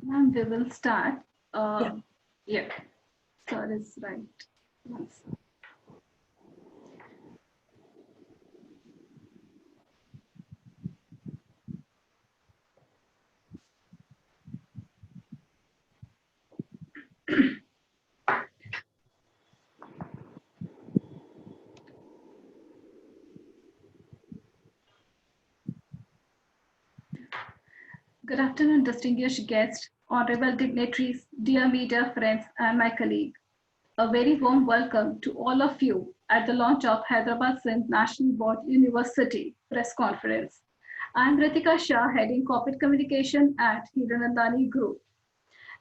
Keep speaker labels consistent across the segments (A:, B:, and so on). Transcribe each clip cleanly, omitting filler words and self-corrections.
A: Ma'am, we will start.
B: Yeah.
A: Yeah, sir is right. Yes. Good afternoon, distinguished guests, honorable dignitaries, dear media friends, and my colleague. A very warm welcome to all of you at the launch of Hyderabad Sindh National Board University press conference. I'm Ritika Shah, heading corporate communication at Hiranandani Group.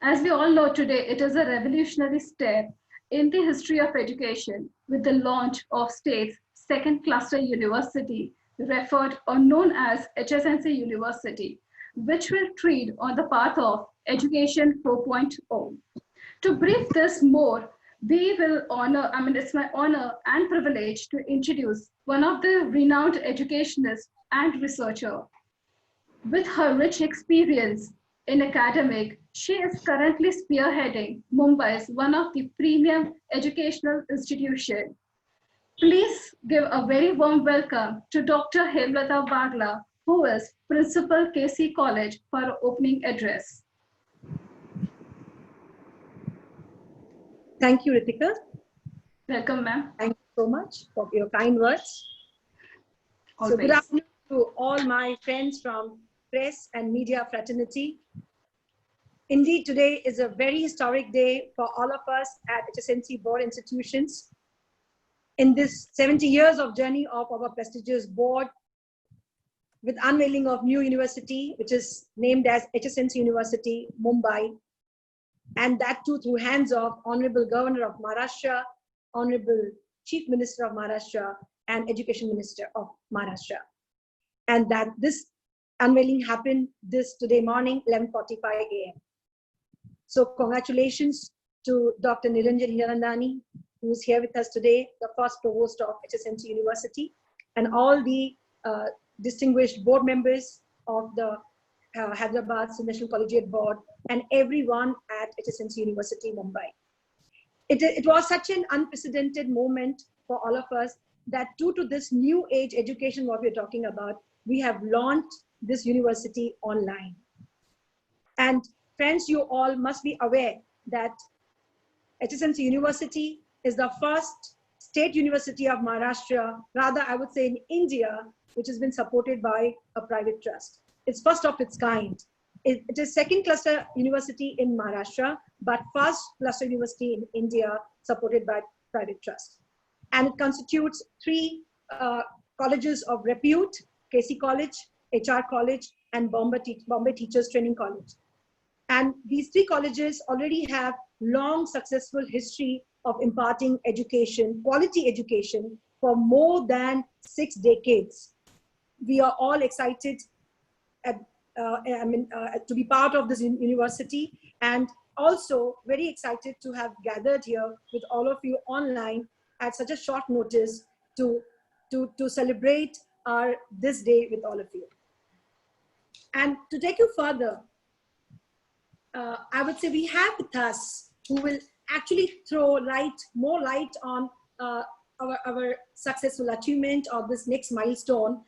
A: As we all know today, it is a revolutionary step in the history of education with the launch of state's second cluster university, referred or known as HSNC University, which will tread on the path of Education 4.0. To brief this more, it's my honor and privilege to introduce one of the renowned educationists and researcher. With her rich experience in academic, she is currently spearheading Mumbai's one of the premium educational institutions. Please give a very warm welcome to Dr. Hemlata Bagla, who is Principal KC College, for her opening address.
B: Thank you, Ritika.
A: Welcome, ma'am.
B: Thank you so much for your kind words.
A: Always.
B: So good afternoon to all my friends from press and media fraternity. Indeed, today is a very historic day for all of us at HSNC board institutions. In this 70 years of journey of our prestigious board, with unveiling of new university, which is named as HSNC University, Mumbai, and that too through hands of Honorable Governor of Maharashtra, Honorable Chief Minister of Maharashtra, and Education Minister of Maharashtra. And that this unveiling happened this today morning, 11:45 a.m. So congratulations to Dr. Niranjan Hiranandani, who is here with us today, the first provost of HSNC University, and all the distinguished board members of the Hyderabad National Collegiate Board, and everyone at HSNC University, Mumbai. It was such an unprecedented moment for all of us that due to this new age education, what we're talking about, we have launched this university online. And friends, you all must be aware that HSNC University is the first state university of Maharashtra, rather I would say in India, which has been supported by a private trust. It's first of its kind. It is second cluster university in Maharashtra, but first cluster university in India supported by private trust. And it constitutes three colleges of repute: KC College, HR College, and Bombay Teachers Training College. And these three colleges already have long successful history of imparting education, quality education, for more than 6 decades. We are all excited to be part of this university, and also very excited to have gathered here with all of you online at such a short notice to celebrate this day with all of you. And to take you further, I would say we have with us who will actually throw more light on our successful achievement of this next milestone,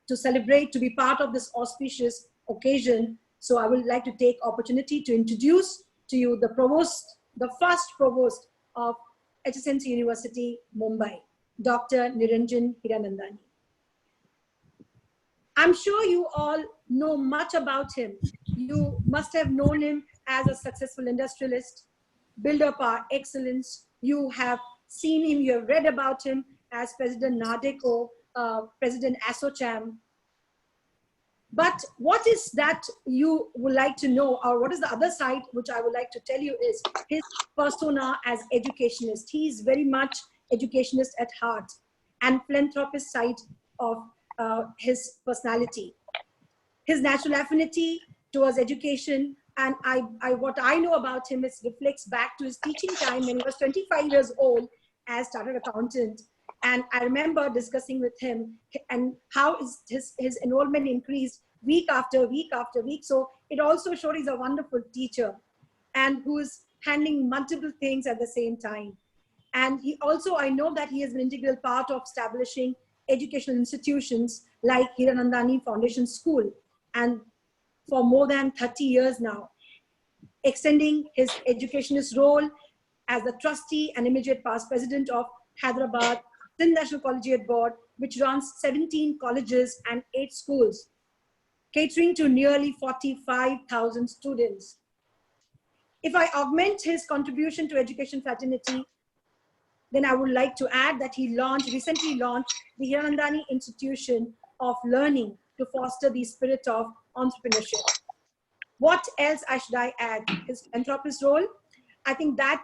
B: to celebrate, to be part of this auspicious occasion. So I would like to take opportunity to introduce to you the provost, the first provost of HSNC University, Mumbai, Dr. Niranjan Hiranandani. I'm sure you all know much about him. You must have known him as a successful industrialist, builder par excellence. You have seen him, you have read about him as President NADECO, President ASSOCHAM. But what is that you would like to know, or what is the other side which I would like to tell you is his persona as educationist. He is very much educationist at heart, and philanthropist side of his personality. His natural affinity towards education, and what I know about him is reflects back to his teaching time when he was 25 years old as chartered accountant. And I remember discussing with him and how his enrollment increased week after week after week. So it also showed he's a wonderful teacher and who is handling multiple things at the same time. And he also, I know that he is an integral part of establishing educational institutions like Hiranandani Foundation School, and for more than 30 years now, extending his educationist role as the trustee and immediate past president of Hyderabad Sindh National Collegiate Board, which runs 17 colleges and 8 schools, catering to nearly 45,000 students. If I augment his contribution to education fraternity, then I would like to add that he recently launched the Hiranandani Institution of Learning to foster the spirit of entrepreneurship. What else should I add? His philanthropist role, I think that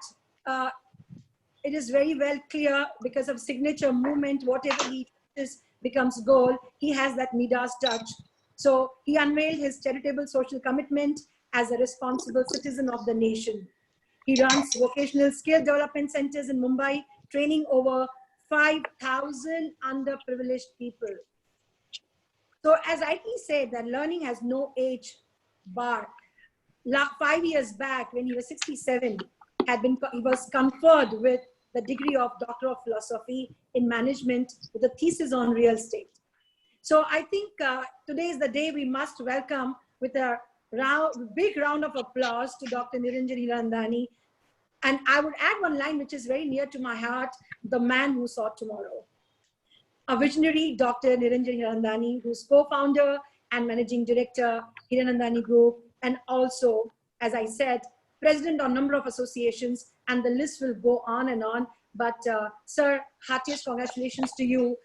B: it is very well clear because of signature movement, whatever he touches becomes gold. He has that Midas touch. So he unveiled his charitable social commitment as a responsible citizen of the nation. He runs vocational skill development centers in Mumbai, training over 5,000 underprivileged people. So as I said, that learning has no age bar. 5 years back, when he was 67, he was conferred with the degree of Doctor of Philosophy in Management with a thesis on real estate. So I think today is the day we must welcome with a big round of applause to Dr. Niranjan Hirandani. And I would add one line which is very near to my heart: the man who saw tomorrow. A visionary, Dr. Niranjan Hirandani, who's co-founder and managing director, Hiranandani Group, and also, as I said, president on a number of associations, and the list will go on and on. But sir, heartiest congratulations to you.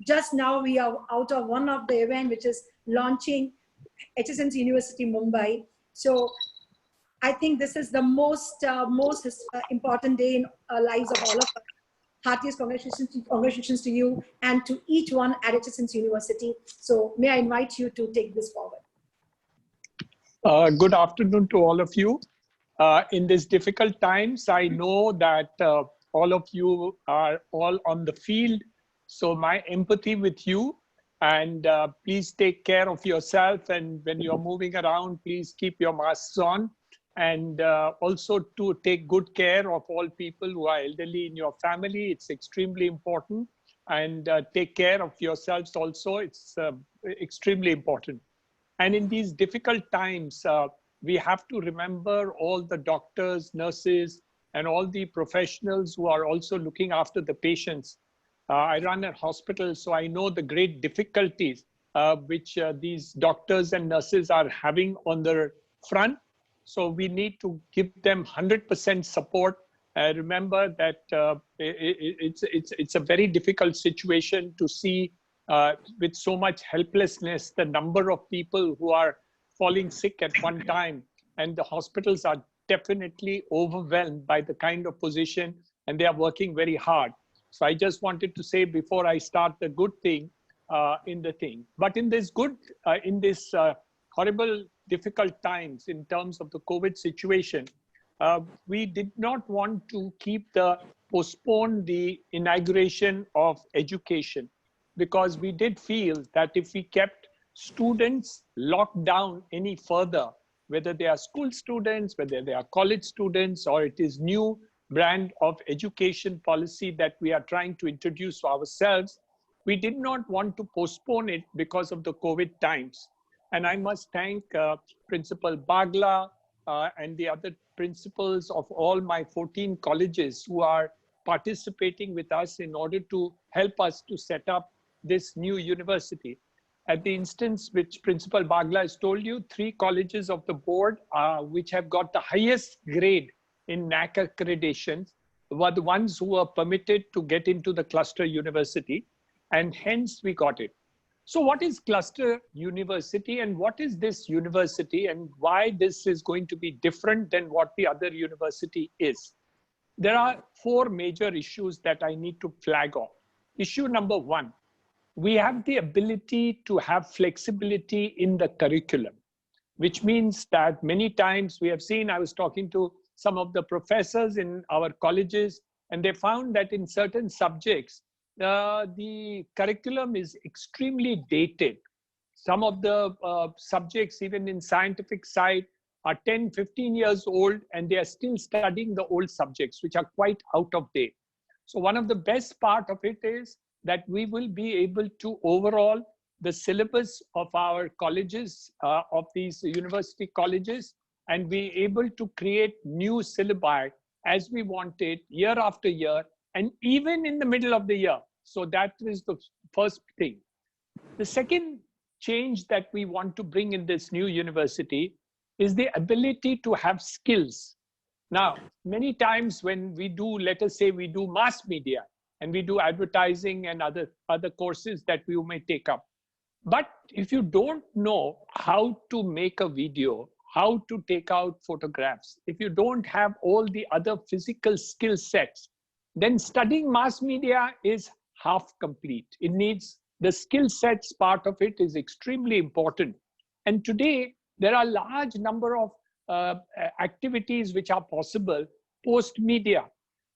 B: Just now we are out of one of the event, which is launching HSNC University Mumbai. So I think this is the most important day in lives of all of us. Heartiest congratulations to you and to each one at HSNC University. So may I invite you to take this forward.
C: Good afternoon to all of you. In these difficult times, I know that all of you are all on the field. So my empathy with you, and please take care of yourself. And when you're moving around, please keep your masks on. And also to take good care of all people who are elderly in your family. It's extremely important. And take care of yourselves also. It's extremely important. And in these difficult times, we have to remember all the doctors, nurses, and all the professionals who are also looking after the patients. I run a hospital, so I know the great difficulties which these doctors and nurses are having on the front. So we need to give them 100% support. Remember that it's a very difficult situation to see with so much helplessness, the number of people who are falling sick at one time, and the hospitals are definitely overwhelmed by the kind of position, and they are working very hard. So I just wanted to say before I start the good thing in the thing. But in this horrible, difficult times in terms of the COVID situation, we did not want to postpone the inauguration of education, because we did feel that if we kept students locked down any further, whether they are school students, whether they are college students, or it is new brand of education policy that we are trying to introduce for ourselves, we did not want to postpone it because of the COVID times. And I must thank Principal Bagla and the other principals of all my 14 colleges who are participating with us in order to help us to set up this new university. At the instance which Principal Bagla has told you, 3 colleges of the board which have got the highest grade in NAC accreditations were the ones who were permitted to get into the cluster university, and hence we got it. So what is Cluster University, and what is this university, and why this is going to be different than what the other university is? There are four major issues that I need to flag off. Issue number one, we have the ability to have flexibility in the curriculum, which means that many times we have seen, I was talking to some of the professors in our colleges, and they found that in certain subjects, the curriculum is extremely dated. Some of the subjects, even in scientific side, are 10, 15 years old, and they are still studying the old subjects, which are quite out of date. So one of the best part of it is that we will be able to overall the syllabus of our colleges, of these university colleges, and be able to create new syllabi as we want it year after year, and even in the middle of the year. So that is the first thing. The second change that we want to bring in this new university is the ability to have skills. Now, many times when we do, let us say we do mass media and we do advertising and other courses that we may take up. But if you don't know how to make a video, how to take out photographs, if you don't have all the other physical skill sets, then studying mass media is half complete. It needs the skill sets part of it is extremely important. And today, there are large number of activities which are possible post media.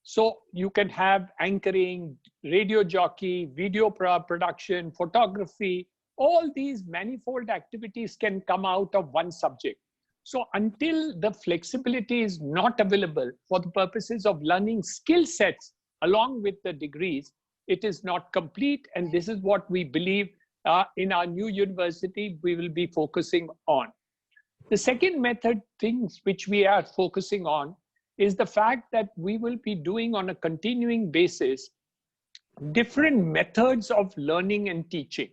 C: So you can have anchoring, radio jockey, video production, photography, all these manifold activities can come out of one subject. So until the flexibility is not available for the purposes of learning skill sets along with the degrees, it is not complete. And this is what we believe in our new university we will be focusing on. The second method things which we are focusing on is the fact that we will be doing on a continuing basis different methods of learning and teaching.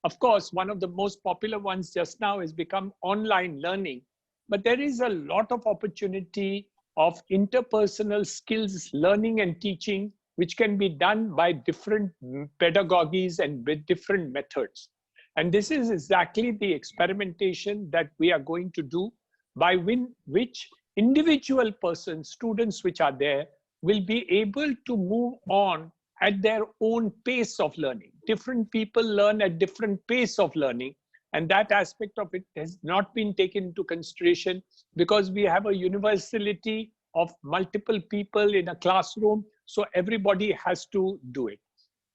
C: Of course, one of the most popular ones just now has become online learning, but there is a lot of opportunity of interpersonal skills learning and teaching, which can be done by different pedagogies and with different methods. And this is exactly the experimentation that we are going to do, by which individual persons, students which are there, will be able to move on at their own pace of learning. Different people learn at different pace of learning. And that aspect of it has not been taken into consideration because we have a universality of multiple people in a classroom. So everybody has to do it.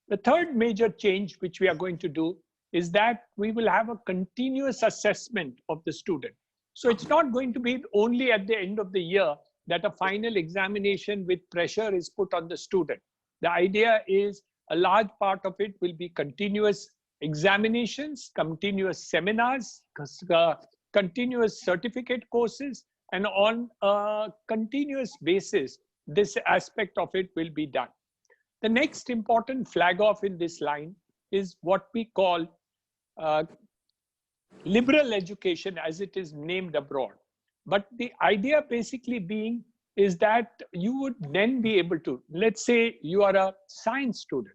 C: The third major change which we are going to do is that we will have a continuous assessment of the student. So it's not going to be only at the end of the year that a final examination with pressure is put on the student. The idea is a large part of it will be continuous examinations, continuous seminars, continuous certificate courses, and on a continuous basis, this aspect of it will be done. The next important flag off in this line is what we call liberal education, as it is named abroad. But the idea basically being is that you would then be able to, let's say you are a science student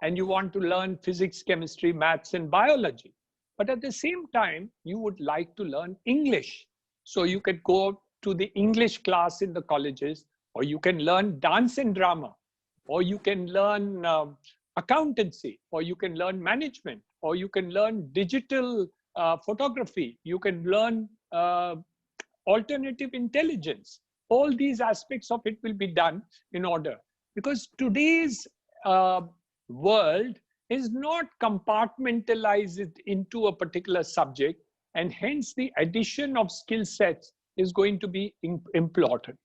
C: and you want to learn physics, chemistry, maths, and biology. But at the same time, you would like to learn English. So you could go to the English class in the colleges, or you can learn dance and drama, or you can learn accountancy, or you can learn management, or you can learn digital photography, you can learn alternative intelligence. All these aspects of it will be done in order, because today's world is not compartmentalized into a particular subject, and hence the addition of skill sets is going to be important.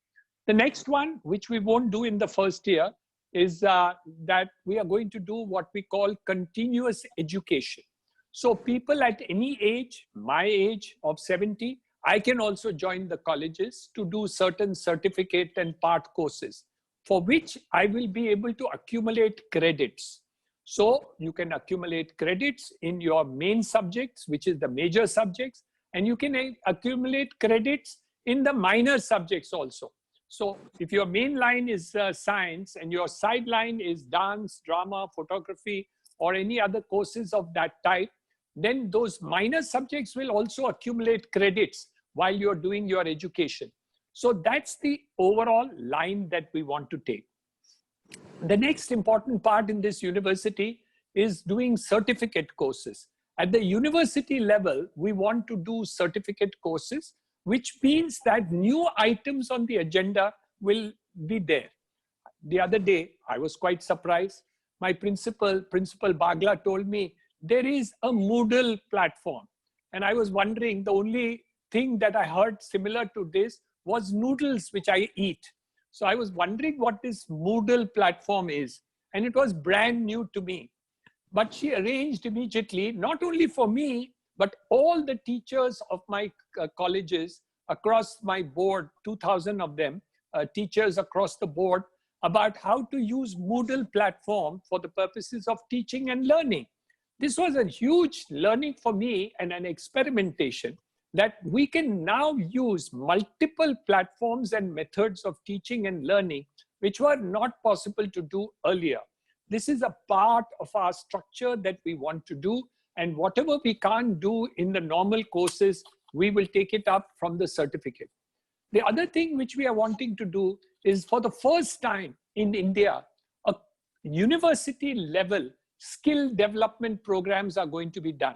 C: The next one, which we won't do in the first year, is that we are going to do what we call continuous education. So people at any age, my age of 70, I can also join the colleges to do certain certificate and part courses, for which I will be able to accumulate credits. So you can accumulate credits in your main subjects, which is the major subjects, and you can accumulate credits in the minor subjects also. So if your main line is science and your sideline is dance, drama, photography, or any other courses of that type, then those minor subjects will also accumulate credits while you're doing your education. So that's the overall line that we want to take. The next important part in this university is doing certificate courses. At the university level, we want to do certificate courses, which means that new items on the agenda will be there. The other day, I was quite surprised. My Principal Bagla, told me there is a Moodle platform. And I was wondering, the only thing that I heard similar to this was noodles, which I eat. So I was wondering what this Moodle platform is. And it was brand new to me. But she arranged immediately, not only for me, but all the teachers of my colleges across my board, 2,000 of them, teachers across the board, about how to use Moodle platform for the purposes of teaching and learning. This was a huge learning for me and an experimentation that we can now use multiple platforms and methods of teaching and learning, which were not possible to do earlier. This is a part of our structure that we want to do, and whatever we can't do in the normal courses, we will take it up from the certificate. The other thing which we are wanting to do is, for the first time in India, a university level skill development programs are going to be done.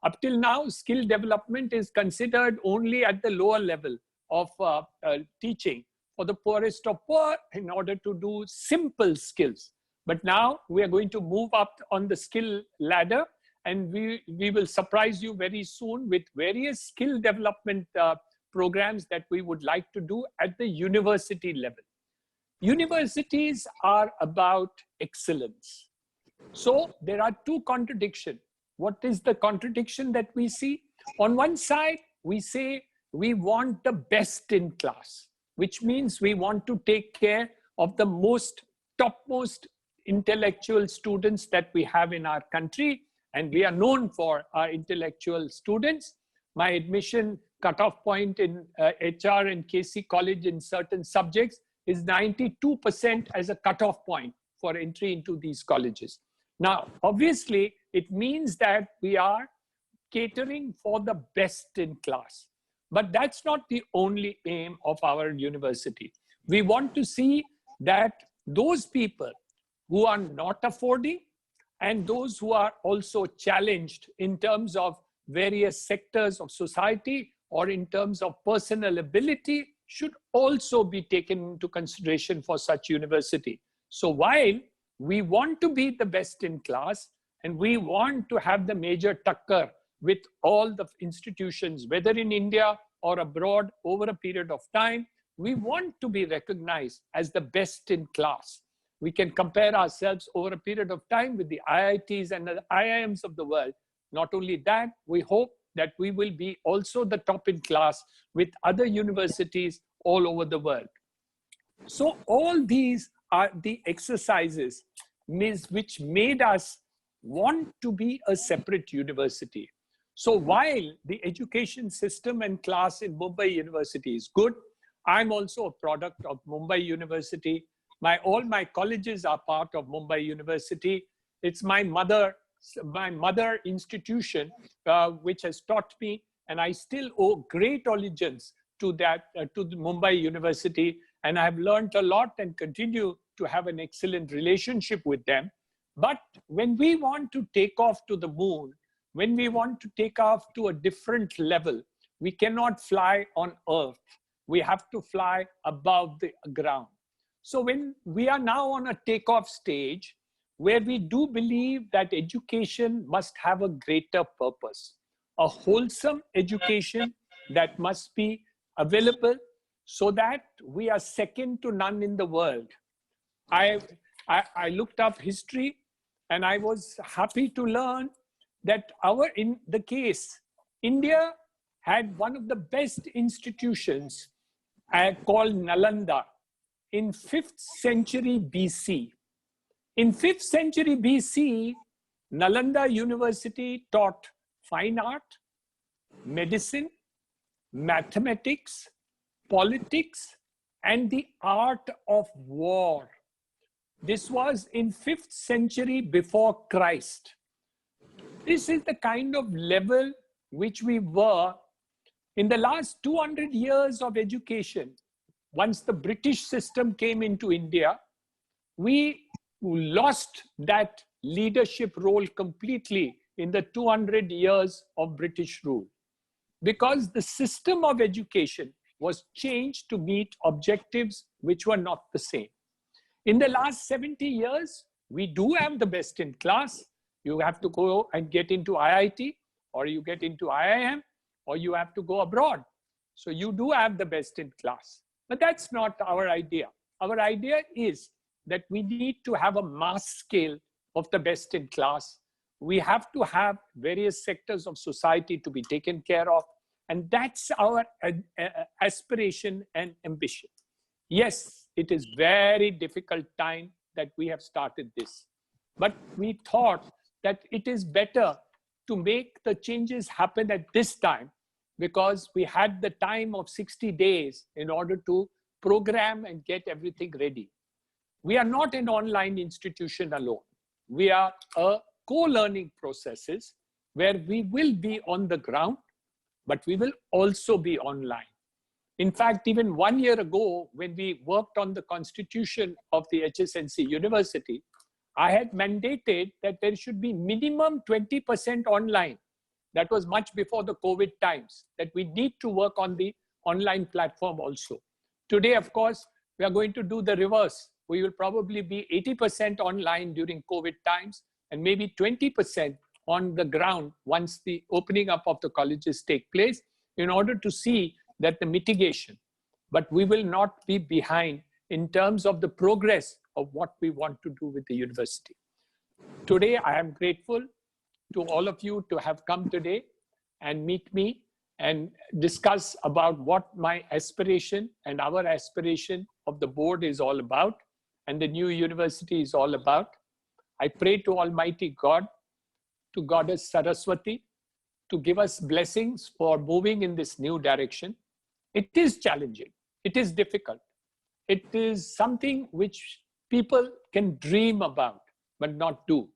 C: Up till now, skill development is considered only at the lower level of teaching for the poorest of poor in order to do simple skills. But now we are going to move up on the skill ladder, and we will surprise you very soon with various skill development programs that we would like to do at the university level. Universities are about excellence. So there are two contradictions. What is the contradiction that we see? On one side, we say we want the best in class, which means we want to take care of the topmost intellectual students that we have in our country. And we are known for our intellectual students. My admission cutoff point in HR and KC College in certain subjects is 92% as a cutoff point for entry into these colleges. Now, obviously, it means that we are catering for the best in class. But that's not the only aim of our university. We want to see that those people who are not affording and those who are also challenged in terms of various sectors of society or in terms of personal ability should also be taken into consideration for such university. So while we want to be the best in class and we want to have the major takkar with all the institutions, whether in India or abroad over a period of time, we want to be recognized as the best in class. We can compare ourselves over a period of time with the IITs and the IIMs of the world. Not only that, we hope that we will be also the top in class with other universities all over the world. So all these are the exercises which made us want to be a separate university. So while the education system and class in Mumbai University is good, I'm also a product of Mumbai University. All my colleges are part of Mumbai University. It's my mother institution, which has taught me, and I still owe great allegiance to the Mumbai University. And I've learned a lot and continue to have an excellent relationship with them. But when we want to take off to the moon, when we want to take off to a different level, we cannot fly on Earth. We have to fly above the ground. So when we are now on a takeoff stage, where we do believe that education must have a greater purpose, a wholesome education that must be available so that we are second to none in the world. I looked up history and I was happy to learn that in the case, India had one of the best institutions called Nalanda in 5th century BC. In 5th century BC, Nalanda University taught fine art, medicine, mathematics, politics, and the art of war. This was in 5th century before Christ. This is the kind of level which we were in the last 200 years of education. Once the British system came into India, we lost that leadership role completely in the 200 years of British rule, because the system of education was changed to meet objectives which were not the same. In the last 70 years, we do have the best in class. You have to go and get into IIT, or you get into IIM, or you have to go abroad. So you do have the best in class. But that's not our idea. Our idea is that we need to have a mass scale of the best in class. We have to have various sectors of society to be taken care of. And that's our aspiration and ambition. Yes, it is very difficult time that we have started this. But we thought that it is better to make the changes happen at this time, because we had the time of 60 days in order to program and get everything ready. We are not an online institution alone. We are a co-learning processes where we will be on the ground, but we will also be online. In fact, even 1 year ago, when we worked on the constitution of the HSNC University, I had mandated that there should be minimum 20% online. That was much before the COVID times, that we need to work on the online platform also. Today, of course, we are going to do the reverse. We will probably be 80% online during COVID times and maybe 20% on the ground once the opening up of the colleges take place, in order to see that the mitigation, but we will not be behind in terms of the progress of what we want to do with the university. Today, I am grateful to all of you to have come today and meet me and discuss about what my aspiration and our aspiration of the board is all about and the new university is all about. I pray to Almighty God, to Goddess Saraswati, to give us blessings for moving in this new direction. It is challenging. It is difficult. It is something which people can dream about, but not do.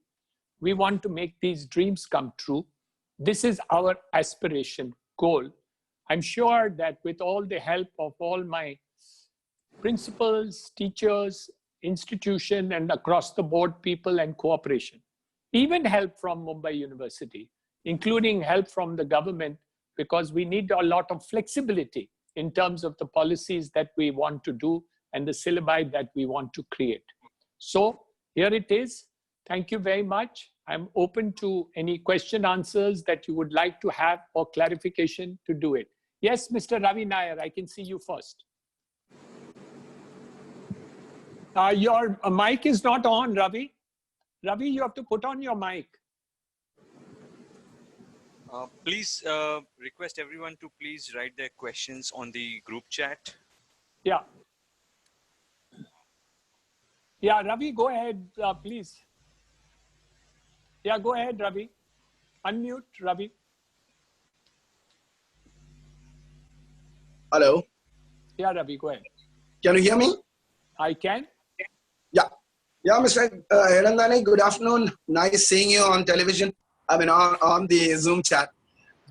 C: We want to make these dreams come true. This is our aspiration goal. I'm sure that with all the help of all my principals, teachers, institution, and across the board people and cooperation, even help from Mumbai University, including help from the government, because we need a lot of flexibility in terms of the policies that we want to do and the syllabi that we want to create. So here it is. Thank you very much. I'm open to any question answers that you would like to have or clarification to do it. Yes, Mr. Ravi Nair, I can see you first. Your mic is not on, Ravi. Ravi, you have to put on your mic.
D: Please request everyone to please write their questions on the group chat.
C: Yeah. Yeah, Ravi, go ahead, please. Yeah, go ahead, Ravi. Unmute, Ravi.
E: Hello.
C: Yeah, Ravi, go ahead.
E: Can you hear me?
C: I can.
E: Yeah. Yeah, Mr. Hirandani, good afternoon. Nice seeing you on television. I mean, on the Zoom chat.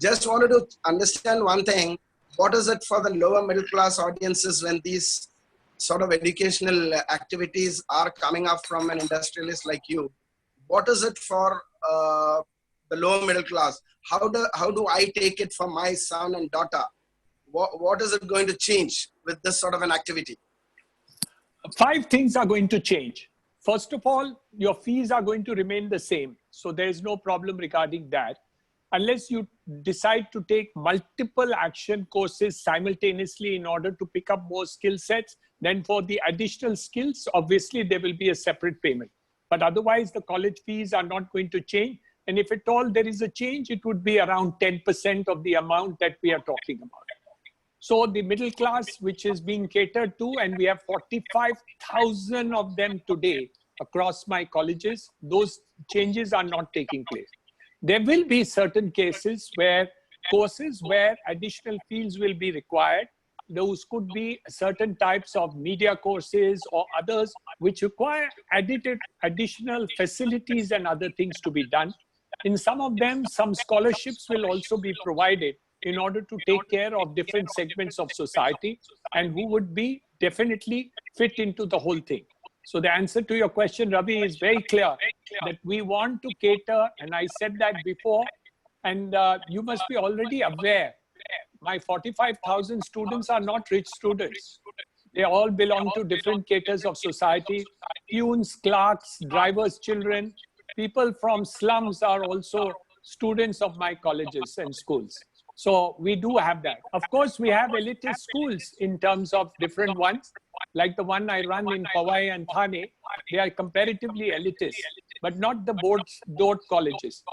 E: Just wanted to understand one thing. What is it for the lower middle class audiences when these sort of educational activities are coming up from an industrialist like you? What is it for the lower middle class? How do I take it for my son and daughter? What is it going to change with this sort of an activity?
C: 5 things are going to change. First of all, your fees are going to remain the same. So there is no problem regarding that. Unless you decide to take multiple action courses simultaneously in order to pick up more skill sets, then for the additional skills, obviously there will be a separate payment. But otherwise, the college fees are not going to change. And if at all there is a change, it would be around 10% of the amount that we are talking about. So the middle class, which is being catered to, and we have 45,000 of them today across my colleges, those changes are not taking place. There will be certain cases where courses where additional fields will be required. Those could be certain types of media courses or others which require additional facilities and other things to be done. In some of them, some scholarships will also be provided in order to take care of different segments of society and who would be definitely fit into the whole thing. So the answer to your question, Ravi, is very clear that we want to cater, and I said that before, and you must be already aware, my 45,000 students are not rich students. They all belong to different categories of society. Peons, clerks, drivers' children, people from slums are also students of my colleges and schools. So we do have that. Of course, we have elitist schools in terms of different ones, like the one I run in Powai and Thane. They are comparatively elitist, but not the board colleges.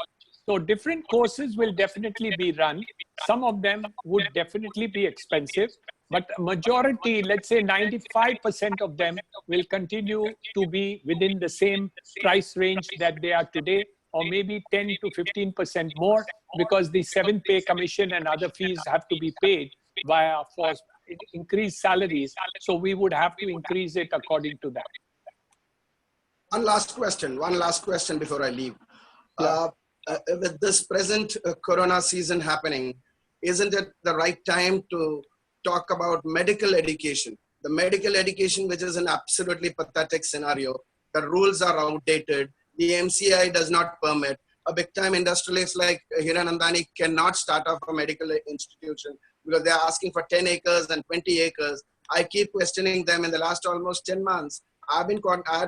C: So different courses will definitely be run. Some of them would definitely be expensive, but majority, let's say 95% of them will continue to be within the same price range that they are today, or maybe 10 to 15% more, because the 7th pay commission and other fees have to be paid via for increased salaries. So we would have to increase it according to that.
E: One last question before I leave.
C: Yeah.
E: With this present corona season happening, isn't it the right time to talk about medical education? The medical education, which is an absolutely pathetic scenario. The rules are outdated. The MCI does not permit. A big time industrialist like Hiranandani cannot start off a medical institution because they're asking for 10 acres and 20 acres. I keep questioning them in the last almost 10 months. I've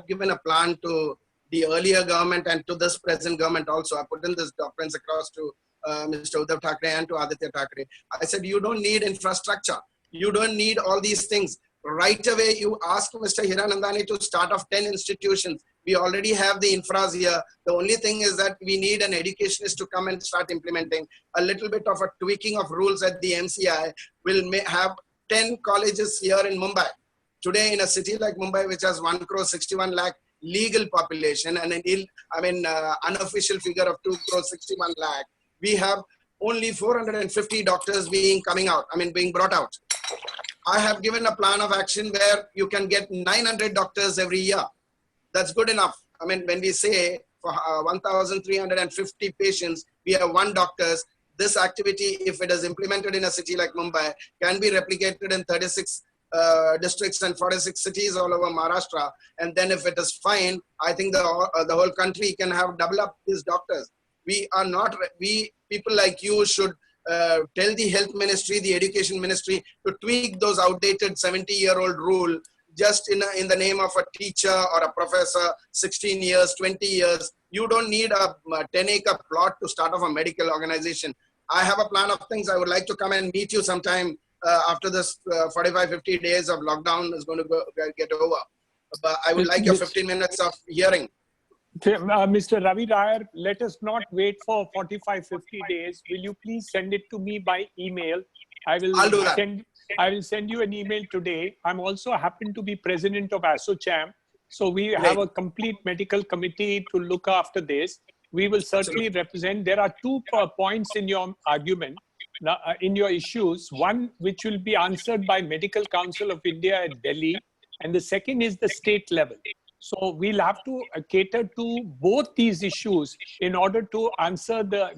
E: given a plan to the earlier government and to this present government also. I put in this documents across to Mr. Uddhav Thackeray and to Aditya Thackeray. I said, you don't need infrastructure. You don't need all these things. Right away, you ask Mr. Hiranandani to start off 10 institutions. We already have the infras here. The only thing is that we need an educationist to come and start implementing a little bit of a tweaking of rules at the MCI. Will have 10 colleges here in Mumbai. Today, in a city like Mumbai, which has 1 crore 61 lakh legal population and an unofficial figure of 2 crore 61 lakh, we have only 450 doctors being brought out. I have given a plan of action where you can get 900 doctors every year. That's good enough. I mean, when we say for 1,350 patients, we have 1 doctor, this activity, if it is implemented in a city like Mumbai, can be replicated in 36 districts and 46 cities all over Maharashtra. And then if it is fine, I think the whole country can have double up these doctors. People like you should tell the health ministry, the education ministry to tweak those outdated 70-year-old rule just in the name of a teacher or a professor, 16 years, 20 years. You don't need a 10-acre plot to start off a medical organization. I have a plan of things. I would like to come and meet you sometime after this 45, 50 days of lockdown is going to get over. But I would like your 15 minutes of hearing.
C: Mr. Ravi Rayar, let us not wait for 45, 50 days. Will you please send it to me by email? I'll do that. I will send you an email today. I'm also happen to be president of ASSOCHAM. So we have a complete medical committee to look after this. We will certainly represent. There are 2 points in your argument, in your issues. One, which will be answered by Medical Council of India at Delhi. And the second is the state level. So we'll have to cater to both these issues in order to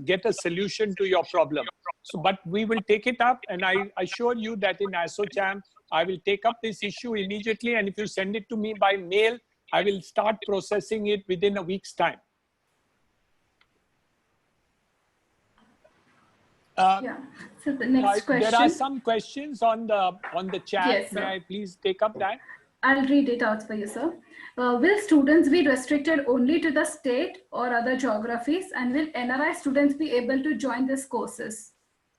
C: get a solution to your problem. So, but we will take it up, and I assure you that in ASSOCHAM, I will take up this issue immediately. And if you send it to me by mail, I will start processing it within a week's time.
A: Yeah. So the next question.
C: There are some questions on the chat.
A: Yes,
C: May I please take up that?
A: I'll read it out for you, sir. Will students be restricted only to the state or other geographies? And will NRI students be able to join these courses?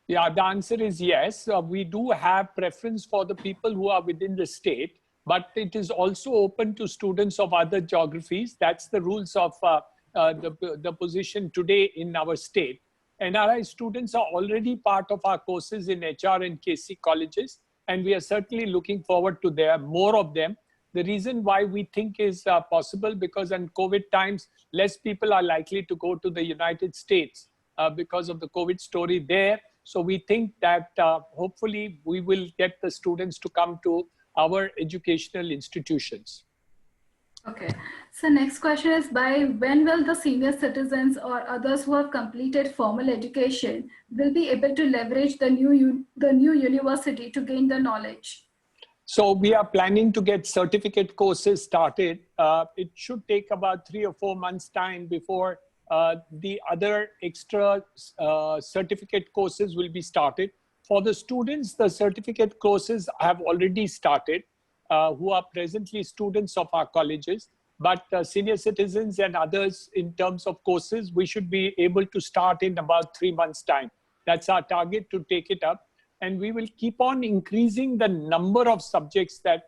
C: Yeah, the answer is yes. We do have preference for the people who are within the state, but it is also open to students of other geographies. That's the rules of the position today in our state. NRI students are already part of our courses in HR and KC colleges, and we are certainly looking forward to more of them. The reason why we think is possible because in COVID times, less people are likely to go to the United States because of the COVID story there. So we think that hopefully we will get the students to come to our educational institutions.
A: Okay. So next question is, by when will the senior citizens or others who have completed formal education will be able to leverage the new university to gain the knowledge?
C: So we are planning to get certificate courses started. It should take about 3 or 4 months time before the other extra certificate courses will be started. For the students, the certificate courses have already started, who are presently students of our colleges. But senior citizens and others, in terms of courses, we should be able to start in about 3 months' time. That's our target, to take it up. And we will keep on increasing the number of subjects that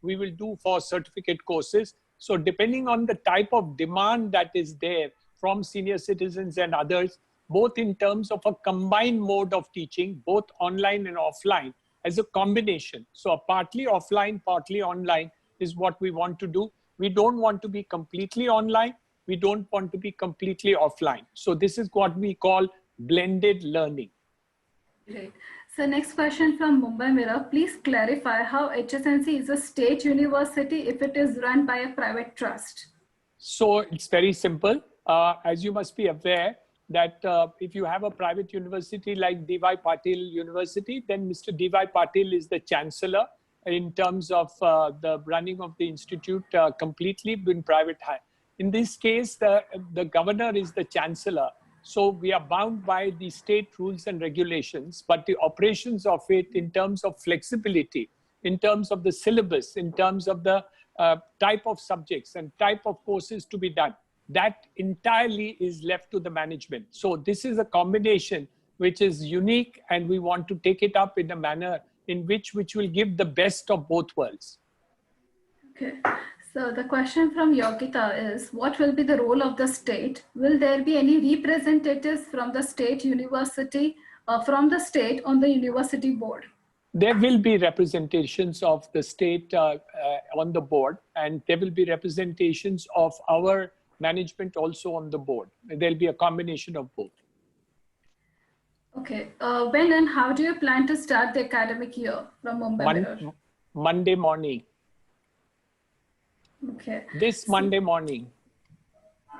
C: we will do for certificate courses. So depending on the type of demand that is there from senior citizens and others, both in terms of a combined mode of teaching, both online and offline, as a combination. So a partly offline, partly online is what we want to do. We don't want to be completely online. We don't want to be completely offline. So this is what we call blended learning.
A: Great. So next question from Mumbai Mirror. Please clarify how HSNC is a state university if it is run by a private trust.
C: So it's very simple. As you must be aware that if you have a private university like D.Y. Patil University, then Mr. D.Y. Patil is the chancellor in terms of the running of the institute, completely in private hand. In this case, the governor is the chancellor. So we are bound by the state rules and regulations, but the operations of it in terms of flexibility, in terms of the syllabus, in terms of the type of subjects and type of courses to be done, that entirely is left to the management. So this is a combination which is unique, and we want to take it up in a manner in which will give the best of both worlds.
A: Okay. So the question from Yogita is, what will be the role of the state? Will there be any representatives from the state university from the state on the university board?
C: There will be representations of the state on the board, and there will be representations of our management also on the board. There'll be a combination of both.
A: Okay. When and how do you plan to start the academic year from Mumbai Mirror?
C: Monday morning.
A: Okay.
C: This Monday morning.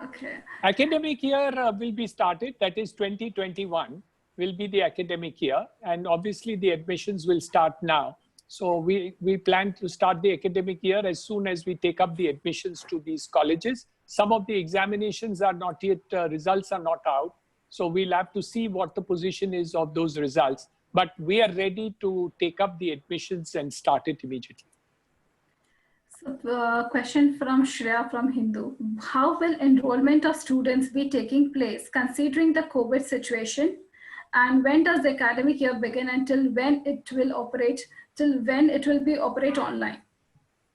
A: Okay.
C: Academic year will be started, that is 2021 will be the academic year, and obviously the admissions will start now. So we plan to start the academic year as soon as we take up the admissions to these colleges. Some of the examinations are not yet, results are not out. So we'll have to see what the position is of those results. But we are ready to take up the admissions and start it immediately.
A: So question from Shreya from Hindu. How will enrollment of students be taking place considering the COVID situation? And when does the academic year begin, until when it will operate, till when it will be operate online?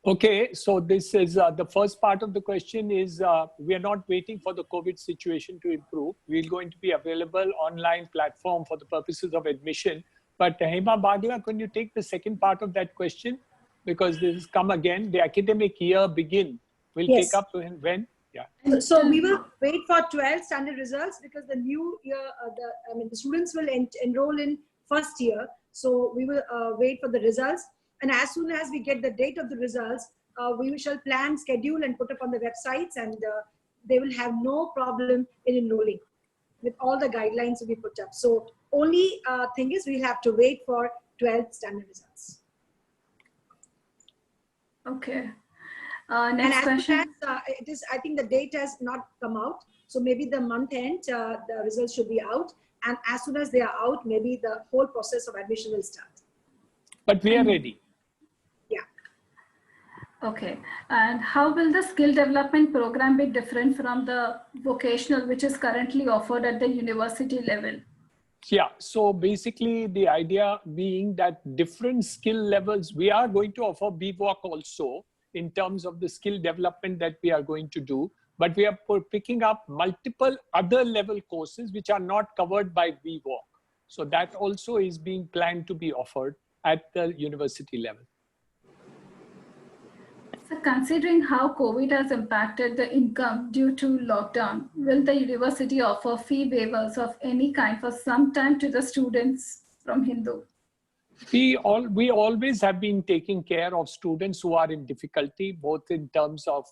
C: Okay, so this is the first part of the question is we are not waiting for the COVID situation to improve. We're going to be available online platform for the purposes of admission. But Hema Bagla, can you take the second part of that question? Because this has come again, the academic year begin. We'll
B: Yes.
C: take up to when? Yeah.
B: So we will wait for 12th standard results, because the new year, the students will enroll in first year. So we will wait for the results. And as soon as we get the date of the results, we shall plan, schedule, and put up on the websites, and they will have no problem in enrolling with all the guidelines we put up. So only thing is we have to wait for 12th standard results.
A: Okay.
B: And
A: Next
B: as
A: question.
B: it is, I think the date has not come out. So maybe the month end, the results should be out. And as soon as they are out, maybe the whole process of admission will start.
C: But we are ready.
B: Yeah.
A: Okay. And how will the skill development program be different from the vocational, which is currently offered at the university level?
C: Yeah, so basically the idea being that different skill levels, we are going to offer BVOC also in terms of the skill development that we are going to do, but we are picking up multiple other level courses which are not covered by BVOC. So that also is being planned to be offered at the university level.
A: So considering how COVID has impacted the income due to lockdown, will the university offer fee waivers of any kind for some time to the students from Hindu?
C: We always have been taking care of students who are in difficulty, both in terms of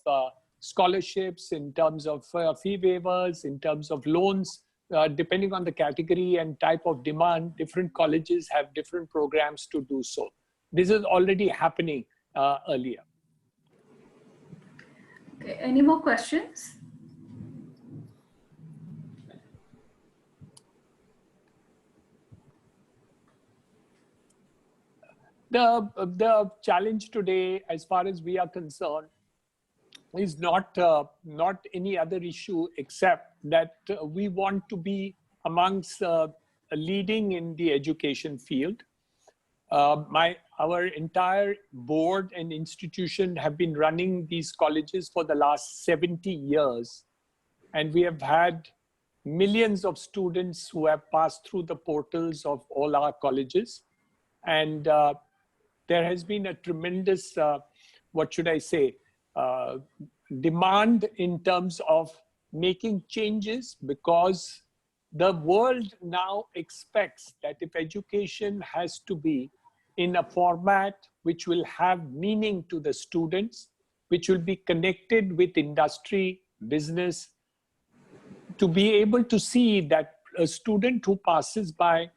C: scholarships, in terms of fee waivers, in terms of loans. Depending on the category and type of demand, different colleges have different programs to do so. This is already happening earlier.
A: Okay, any more questions?
C: The challenge today, as far as we are concerned, is not any other issue except that we want to be amongst leading in the education field. Our entire board and institution have been running these colleges for the last 70 years, and we have had millions of students who have passed through the portals of all our colleges, and there has been a tremendous, what should I say, demand in terms of making changes, because the world now expects that if education has to be in a format which will have meaning to the students, which will be connected with industry, business, to be able to see that a student who passes by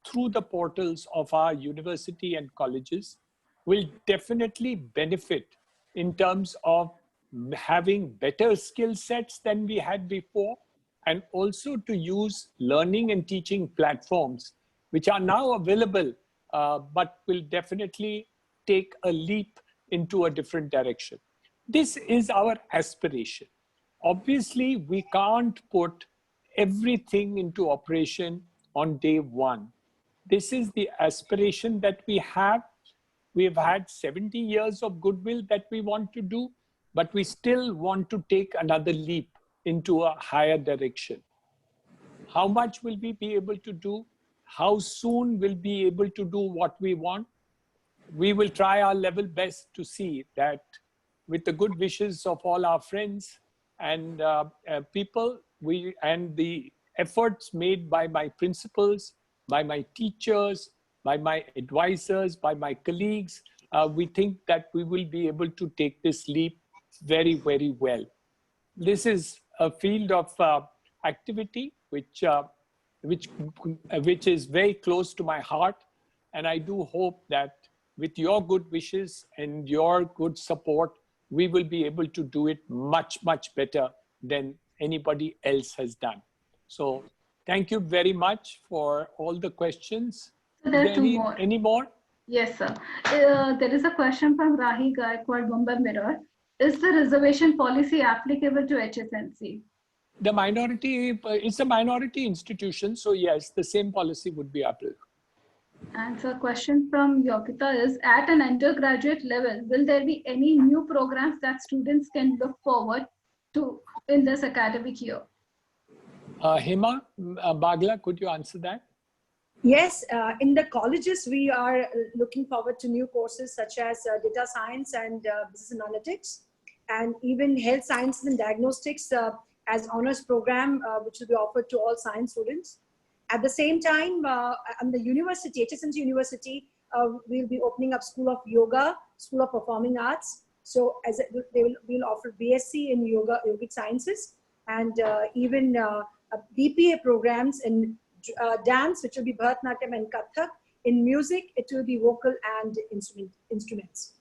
C: through the portals of our university and colleges will definitely benefit in terms of having better skill sets than we had before, and also to use learning and teaching platforms which are now available, but will definitely take a leap into a different direction. This is our aspiration. Obviously, we can't put everything into operation on day one. This is the aspiration that we have. We've had 70 years of goodwill that we want to do, but we still want to take another leap into a higher direction. How much will we be able to do? How soon will we be able to do what we want? We will try our level best to see that, with the good wishes of all our friends and people, and the efforts made by my principals, by my teachers, by my advisors, by my colleagues, we think that we will be able to take this leap very, very well. This is a field of activity which is very close to my heart, and I do hope that with your good wishes and your good support, we will be able to do it much, much better than anybody else has done. So thank you very much for all the questions.
A: So there are two more.
C: Any more?
A: Yes, sir. There is a question from Rahi Gaikwad, Mumbai Mirror. Is the reservation policy applicable to HSNC?
C: The minority, it's a minority institution, so yes, the same policy would be applicable.
A: And so, question from Yogita is, at an undergraduate level, will there be any new programs that students can look forward to in this academic year?
C: Hema Bagla, could you answer that?
B: Yes, in the colleges, we are looking forward to new courses such as data science and business analytics, and even health sciences and diagnostics as honors program, which will be offered to all science students. At the same time, on the university, HSNC University, we'll be opening up School of Yoga, School of Performing Arts. So we'll offer BSc in yogic sciences, and even BPA programs in dance, which will be Bharatanatyam and Kathak. In music, it will be vocal and instruments.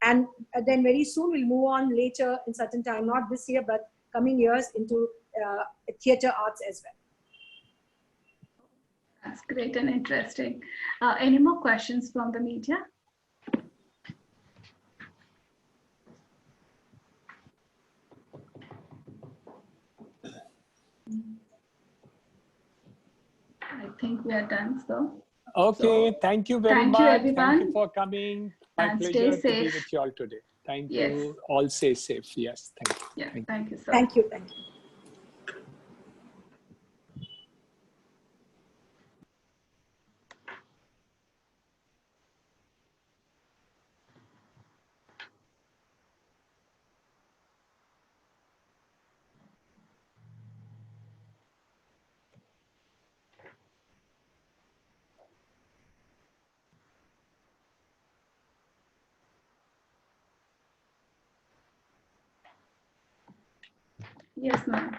B: And then very soon we'll move on later in certain time, not this year, but coming years, into theater arts as well.
A: That's great and interesting. Any more questions from the media? I think we are done, so.
C: Okay,
A: So,
C: thank you very much.
A: Thank you, everyone.
C: Thank you for coming. My
A: And
C: pleasure
A: stay
C: to be
A: safe.
C: with you all today. Thank
A: Yes.
C: you. All stay safe. Yes, thank you.
A: Yeah, thank you, sir.
B: Thank you. Thank you.
A: Yes, ma'am.